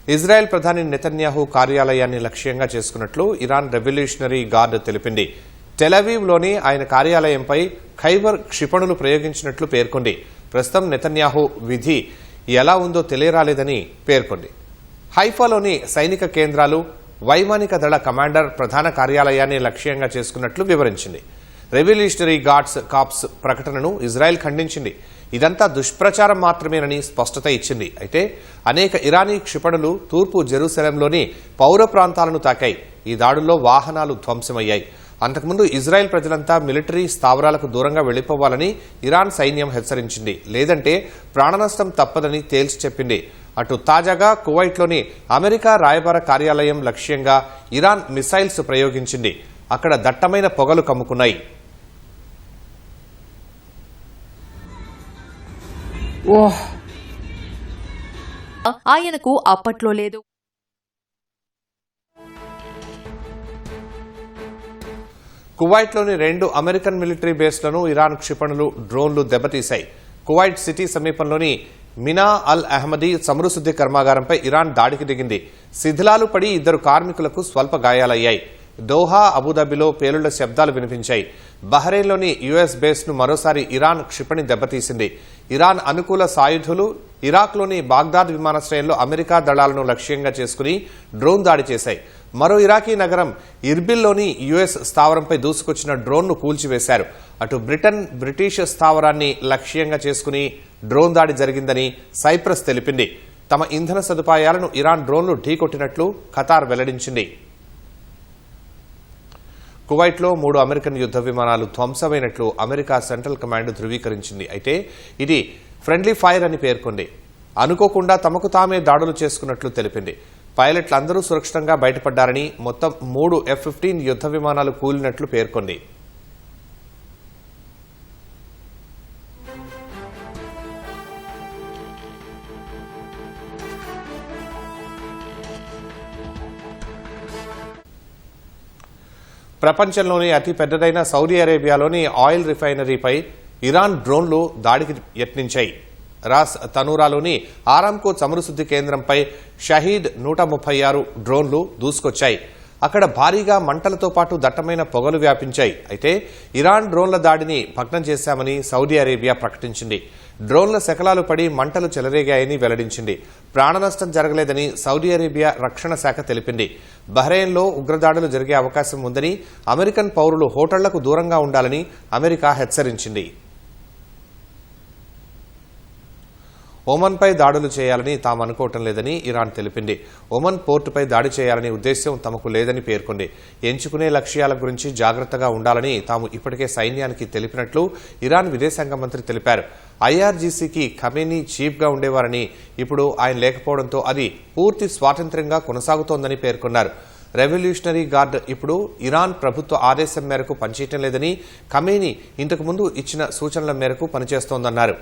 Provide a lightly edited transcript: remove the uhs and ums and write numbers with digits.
Israel ప్రధాని Netanyahu కార్యాలయాన్ని లక్ష్యంగా చేసుకున్నట్లు ఇరాన్ రెవల్యూషనరీ గార్డ్ తెలిపింది. టెలవీవ్లోని ఆయన కార్యాలయంపై ఖైబర్ క్షిపణులు ప్రయోగించినట్లు పేర్కొంది. ప్రస్తుతం నెతన్యాహు విధి ఎలా ఉందో తెలియరాలేదని పేర్కొంది. హైఫాలోని సైనిక కేంద్రాలు, వైమానిక దళ కమాండర్ ప్రధాన కార్యాలయాన్ని లక్ష్యంగా చేసుకున్నట్లు వివరించింది. రెవల్యూషనరీ గార్డ్స్ కాప్స్ ప్రకటనను ఇజ్రాయెల్ ఖండించింది. ఇదంతా దుష్ప్రచారం మాత్రమేనని స్పష్టత ఇచ్చింది. అయితే అనేక ఇరానీ క్షిపణులు తూర్పు జెరూసలేంలోని పౌర ప్రాంతాలను తాకాయి. ఈ దాడుల్లో వాహనాలు ధ్వంసమయ్యాయి. అంతకుముందు ఇజ్రాయెల్ ప్రజలంతా మిలిటరీ స్థావరాలకు దూరంగా వెళ్లిపోవాలని ఇరాన్ సైన్యం హెచ్చరించింది. లేదంటే ప్రాణనష్టం తప్పదని తేల్చి చెప్పింది. అటు తాజాగా కువైట్లోని అమెరికా రాయబార కార్యాలయం లక్ష్యంగా ఇరాన్ మిసైల్స్ ప్రయోగించింది. అక్కడ దట్టమైన పొగలు కమ్ముకున్నాయి. ఆయనకు అప్పట్లో లేదు. కువైట్లోని 2 అమెరికన్ మిలిటరీ బేస్లను ఇరాన్ క్షిపణులు, డ్రోన్లు దెబ్బతీశాయి. కువైట్ సిటీ సమీపంలోని మినా అల్ అహ్మదీ చమురుశుద్ది కర్మాగారంపై ఇరాన్ దాడికి దిగింది. శిథిలాలు పడి 2 కార్మికులకు స్వల్ప గాయాలయ్యాయి. దోహా, అబుదాబిలో పేలుళ్ల శబ్దాలు వినిపించాయి. బహ్రెయిన్లోని యుఎస్ బేస్ను మరోసారి ఇరాన్ క్షిపణి దెబ్బతీసింది. ఇరాన్ అనుకూల సాయుధులు ఇరాక్లోని బాగ్దాద్ విమానాశ్రయంలో అమెరికా దళాలను లక్ష్యంగా చేసుకుని డ్రోన్ దాడి చేశాయి. మరో ఇరాకీ నగరం ఇర్బిల్లోని యుఎస్ స్థావరంపై దూసుకొచ్చిన డ్రోన్ను కూల్చివేశారు. అటు బ్రిటిష్ స్థావరాన్ని లక్ష్యంగా చేసుకుని డ్రోన్ దాడి జరిగిందని సైప్రస్ తెలిపింది. తమ ఇంధన సదుపాయాలను ఇరాన్ డ్రోన్లు ఢీకొట్టినట్లు ఖతార్ వెల్లడించింది. కువైట్లో 3 అమెరికన్ యుద్ధ విమానాలు ధ్వంసమైనట్లు అమెరికా సెంట్రల్ కమాండ్ ధృవీకరించింది. అయితే ఇది ఫ్రెండ్లీ ఫైర్ అని పేర్కొంది. అనుకోకుండా తమకు తామే దాడులు చేసుకున్నట్లు తెలిపింది. పైలట్లందరూ సురక్షితంగా బయటపడ్డారని, మొత్తం 3 F-15 యుద్ధ విమానాలు కూలినట్లు పేర్కొంది. ప్రపంచంలోని అతి పెద్దదైన సౌదీ అరేబియాలోని ఆయిల్ రిఫైనరీపై ఇరాన్ డ్రోన్లు దాడికి యత్నించాయి. రాస్ తనూరాలోని ఆరాంకో చమురుశుద్ది కేంద్రంపై షహీద్ 136 డ్రోన్లు దూసుకొచ్చాయి. అక్కడ భారీగా మంటలతో పాటు దట్టమైన పొగలు వ్యాపించాయి. అయితే ఇరాన్ డ్రోన్ల దాడిని భగ్నం చేశామని సౌదీ అరేబియా ప్రకటించింది. డ్రోన్ల శకలాలు పడి మంటలు చెలరేగాయని వెల్లడించింది. ప్రాణనష్టం జరగలేదని సౌదీ అరేబియా రక్షణ శాఖ తెలిపింది. బహ్రెయిన్లో ఉగ్రదాడులు జరిగే అవకాశం ఉందని, అమెరికన్ పౌరులు హోటళ్లకు దూరంగా ఉండాలని అమెరికా హెచ్చరించింది. ఒమన్పై దాడులు చేయాలని తాము అనుకోవటం లేదని ఇరాన్ తెలిపింది. ఒమన్ పోర్టుపై దాడి చేయాలనే ఉద్దేశ్యం తమకు లేదని పేర్కొంది. ఎంచుకునే లక్ష్యాల గురించి జాగ్రత్తగా ఉండాలని తాము ఇప్పటికే సైన్యానికి తెలిపినట్లు ఇరాన్ విదేశాంగ మంత్రి తెలిపారు. ఐఆర్జీసీకి ఖమేనీ చీఫ్గా ఉండేవారని, ఇప్పుడు ఆయన లేకపోవడంతో అది పూర్తి స్వాతంత్ర్యంగా కొనసాగుతోందని పేర్కొన్నారు. రెవల్యూషనరీ గార్డ్ ఇప్పుడు ఇరాన్ ప్రభుత్వ ఆదేశం మేరకు పనిచేయటం లేదని, ఖమేనీ ఇంతకుముందు ఇచ్చిన సూచనల మేరకు పనిచేస్తోందన్నారు.